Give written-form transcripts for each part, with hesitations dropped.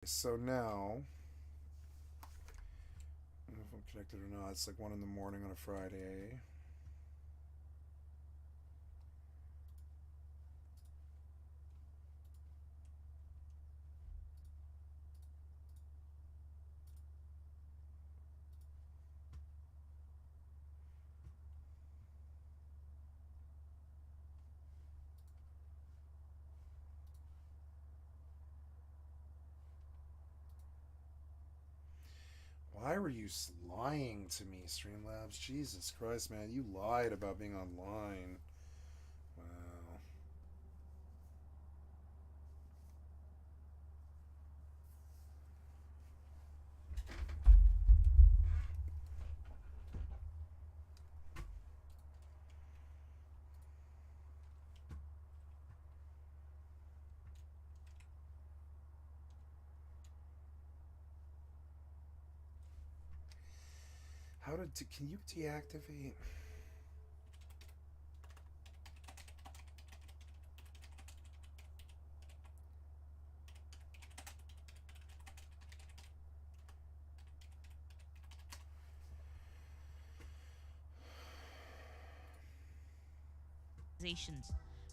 So now, I don't know if I'm connected or not. It's like 1 in the morning on a Friday. Why were you lying to me, Streamlabs? Jesus Christ, man. You lied about being online. Wow. Can you deactivate?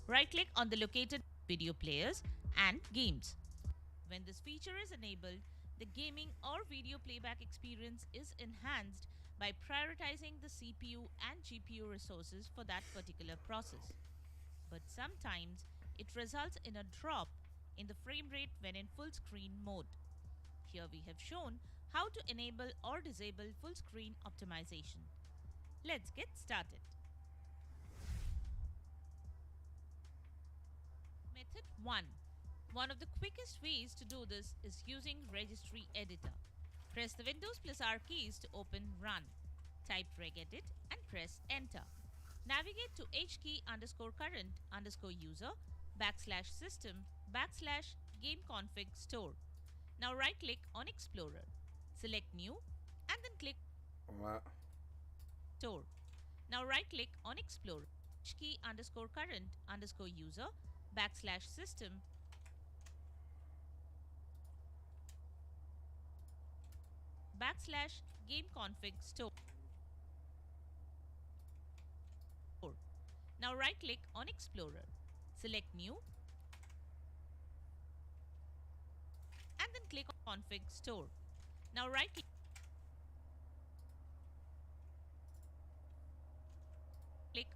Right-click on the located video players and games. When this feature is enabled, the gaming or video playback experience is enhanced by prioritizing the CPU and GPU resources for that particular process. But sometimes it results in a drop in the frame rate when in full screen mode. Here we have shown how to enable or disable full screen optimization. Let's get started. Method 1. One of the quickest ways to do this is using Registry Editor. Press the Windows plus R keys to open Run. Type regedit and press Enter. Navigate to hkey underscore current underscore user backslash system backslash game config store. Now right click on Explorer. Select New and then click What? Store. Now right click on Explorer. Hkey underscore current underscore user backslash system backslash game config store. Now right click on Explorer. Select New and then click on Config Store. Now right click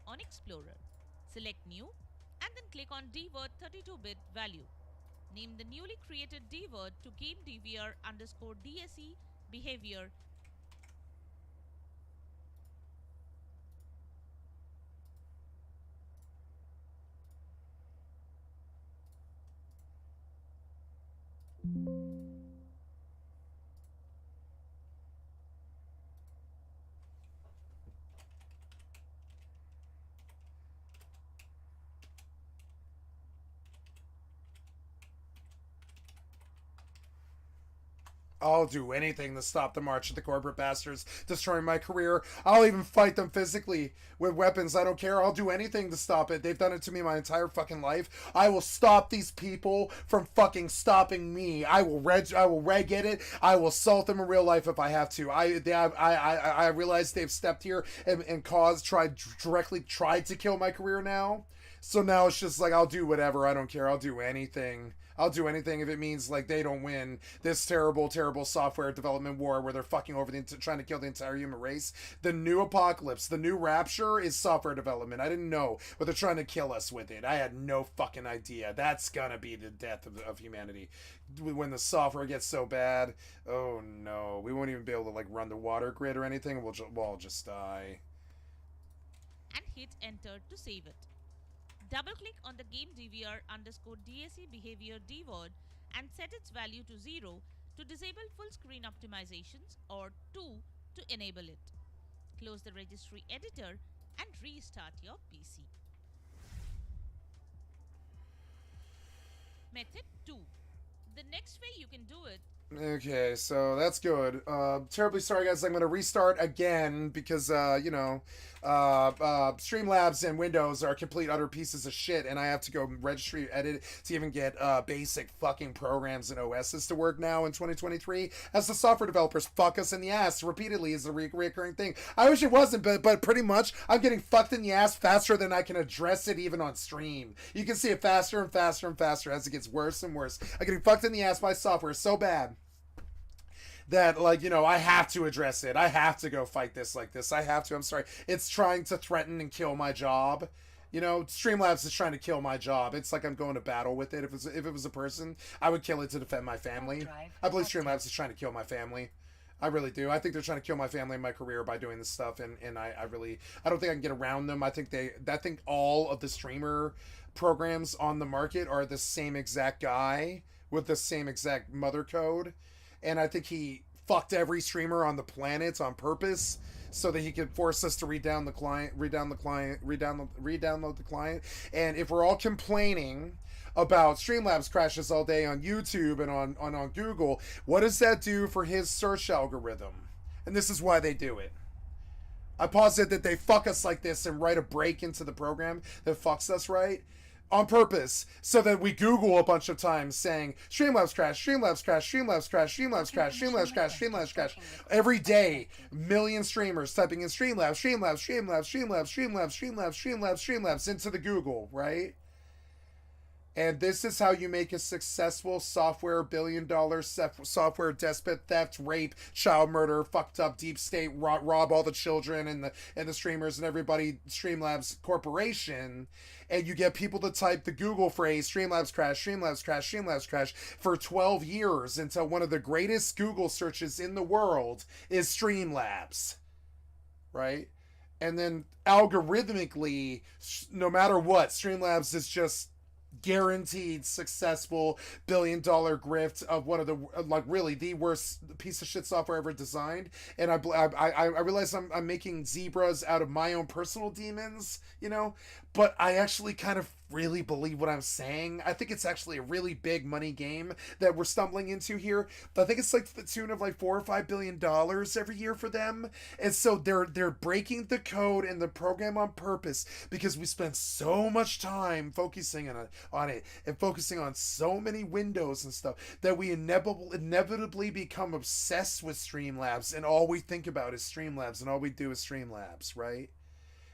on Explorer. Select New and then click on dword 32-bit value. Name the newly created dword to game DVR underscore DSE behavior. I'll do anything to stop the march of the corporate bastards destroying my career. I'll even fight them physically with weapons. I don't care. I'll do anything to stop it. They've done it to me my entire fucking life. I will stop these people from fucking stopping me. I will reg it. I will assault them in real life if I have to. I realize they've stepped here and directly tried to kill my career now. So now it's just like I'll do whatever. I don't care. I'll do anything. I'll do anything if it means like they don't win this terrible, terrible software development war where they're fucking over trying to kill the entire human race. The new apocalypse, the new rapture is software development. I didn't know, but they're trying to kill us with it. I had no fucking idea. That's gonna be the death of humanity when the software gets so bad. Oh no, we won't even be able to like run the water grid or anything. We'll all just die. And hit enter to save it. Double click on the game DVR underscore DSE behavior dword and set its value to 0 to disable full screen optimizations or 2 to enable it. Close the registry editor and restart your PC. Method 2. The next way you can do it. Okay, so that's good. Terribly sorry, guys. I'm going to restart again because, Streamlabs and Windows are complete utter pieces of shit, and I have to go registry edit to even get basic fucking programs and OSs to work now in 2023. As the software developers fuck us in the ass repeatedly is a recurring thing. I wish it wasn't, but pretty much I'm getting fucked in the ass faster than I can address it even on stream. You can see it faster and faster and faster as it gets worse and worse. I'm getting fucked in the ass by software so bad that, like, you know, I have to address it. I have to go fight this like this. I have to. I'm sorry. It's trying to threaten and kill my job. You know, Streamlabs is trying to kill my job. It's like I'm going to battle with it. If it was a person, I would kill it to defend my family. I believe Streamlabs is trying to kill my family. I really do. I think they're trying to kill my family and my career by doing this stuff, and I really, I don't think I can get around them. I think all of the streamer programs on the market are the same exact guy with the same exact mother code, and I think he fucked every streamer on the planet on purpose so that he could force us to redown the client, re-download the client. And if we're all complaining about Streamlabs crashes all day on YouTube and on Google, what does that do for his search algorithm? And this is why they do it. I posit that they fuck us like this and write a break into the program that fucks us, right? On purpose, so that we Google a bunch of times saying Streamlabs crash, Streamlabs crash, Streamlabs crash, Streamlabs crash, Streamlabs crash, Streamlabs crash. Every day, million streamers typing in Streamlabs, Streamlabs, Streamlabs, Streamlabs, Streamlabs, Streamlabs, Streamlabs, Streamlabs into the Google, right? And this is how you make a successful software billion-dollar software despot, theft, rape, child murder, fucked up deep state, rob all the children and the streamers and everybody, Streamlabs Corporation. And you get people to type the Google phrase Streamlabs crash, Streamlabs crash, Streamlabs crash for 12 years until one of the greatest Google searches in the world is Streamlabs, right? And then algorithmically, no matter what, Streamlabs is just guaranteed successful billion-dollar grift of one of the, like, really the worst piece of shit software ever designed. And I realize I'm making zebras out of my own personal demons, you know, but I actually kind of really believe what I'm saying. I think it's actually a really big money game that we're stumbling into here. But I think it's like to the tune of like $4 or $5 billion every year for them. And so they're breaking the code and the program on purpose because we spend so much time focusing on it and focusing on so many windows and stuff that we inevitably become obsessed with Streamlabs, and all we think about is Streamlabs, and all we do is Streamlabs, right?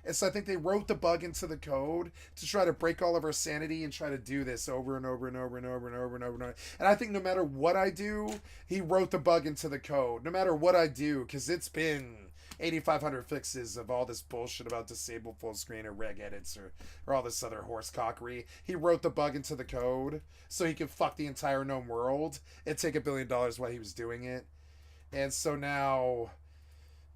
And so I think they wrote the bug into the code to try to break all of our sanity and try to do this over and over and over and over and over and over and over. And I think no matter what I do, he wrote the bug into the code. No matter what I do, because it's been 8,500 fixes of all this bullshit about disabled full screen or reg edits or all this other horse cockery. He wrote the bug into the code so he could fuck the entire known world and take $1 billion while he was doing it. And so now,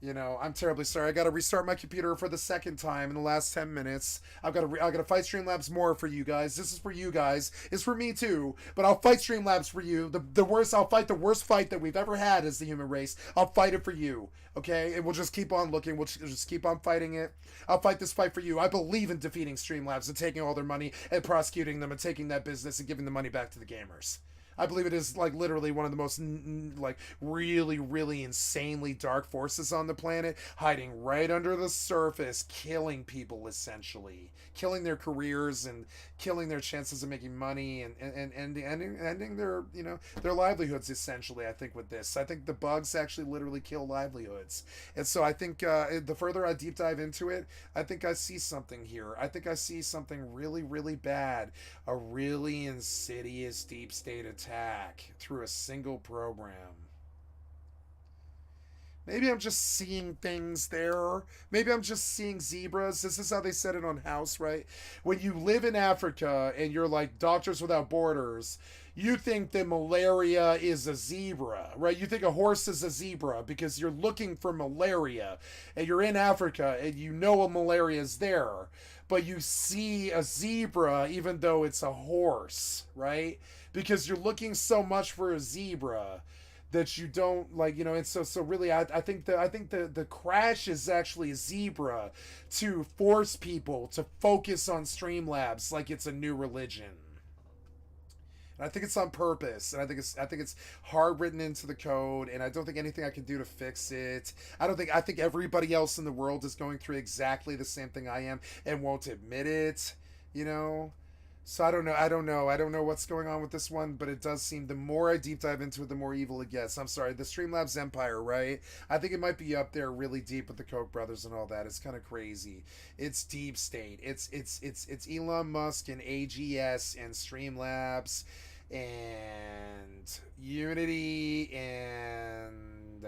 you know, I'm terribly sorry. I got to restart my computer for the second time in the last 10 minutes. I got to fight Streamlabs more for you guys. This is for you guys. It's for me too. But I'll fight Streamlabs for you. I'll fight the worst fight that we've ever had as the human race. I'll fight it for you. Okay? And we'll just keep on looking. We'll just keep on fighting it. I'll fight this fight for you. I believe in defeating Streamlabs and taking all their money and prosecuting them and taking that business and giving the money back to the gamers. I believe it is, like, literally one of the most, like, really, really insanely dark forces on the planet, hiding right under the surface, killing people, essentially. Killing their careers and killing their chances of making money and ending their, you know, their livelihoods, essentially, I think, with this. I think the bugs actually literally kill livelihoods. And so I think the further I deep dive into it, I think I see something here. I think I see something really, really bad. A really insidious deep state attack through a single program. Maybe I'm just seeing things there. Maybe I'm just seeing zebras. This is how they said it on House, right? When you live in Africa and you're like Doctors Without Borders, you think that malaria is a zebra, right? You think a horse is a zebra because you're looking for malaria and you're in Africa and you know a malaria is there, but you see a zebra even though it's a horse, right? Because you're looking so much for a zebra that you don't, like, you know. And so really I think the crash is actually a zebra to force people to focus on Streamlabs like it's a new religion. And I think it's on purpose, and I think it's hard written into the code, and I don't think anything I can do to fix it. I think everybody else in the world is going through exactly the same thing I am and won't admit it, you know? So I don't know what's going on with this one, but it does seem the more I deep dive into it, the more evil it gets. I'm sorry, the Streamlabs Empire, right? I think it might be up there really deep with the Koch brothers and all that. It's kind of crazy. It's deep state. It's Elon Musk and AGS and Streamlabs and Unity and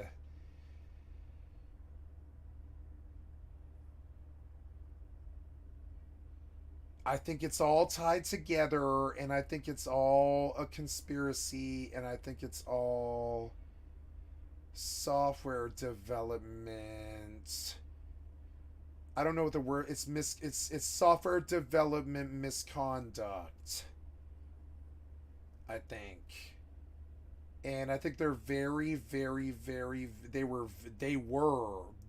I think it's all tied together, and I think it's all a conspiracy, and I think it's all software development. I don't know what the word it's software development misconduct, I think. And I think they're they were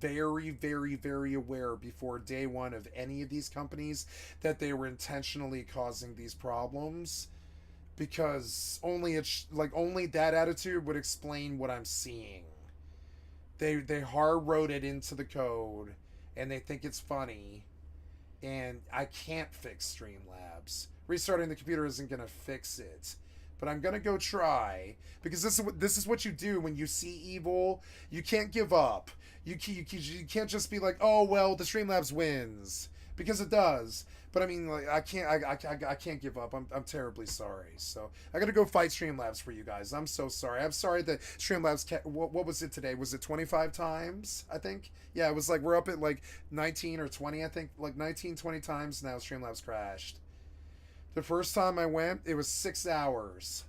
very aware before day one of any of these companies that they were intentionally causing these problems, because only that attitude would explain what I'm seeing. They hard wrote it into the code, and they think it's funny, and I can't fix Streamlabs. Restarting the computer isn't gonna fix it, but I'm gonna go try, because this is what you do when you see evil. You can't give up. You can't just be like, oh well, the Streamlabs wins, because it does. But I mean, like, I can't give up. I'm terribly sorry. So I gotta go fight Streamlabs for you guys. I'm so sorry. I'm sorry that Streamlabs. What was it today? Was it 25 times? I think. Yeah, it was like we're up at like 19 or 20. I think like 19, 20 times now. Streamlabs crashed. The first time I went, it was 6 hours.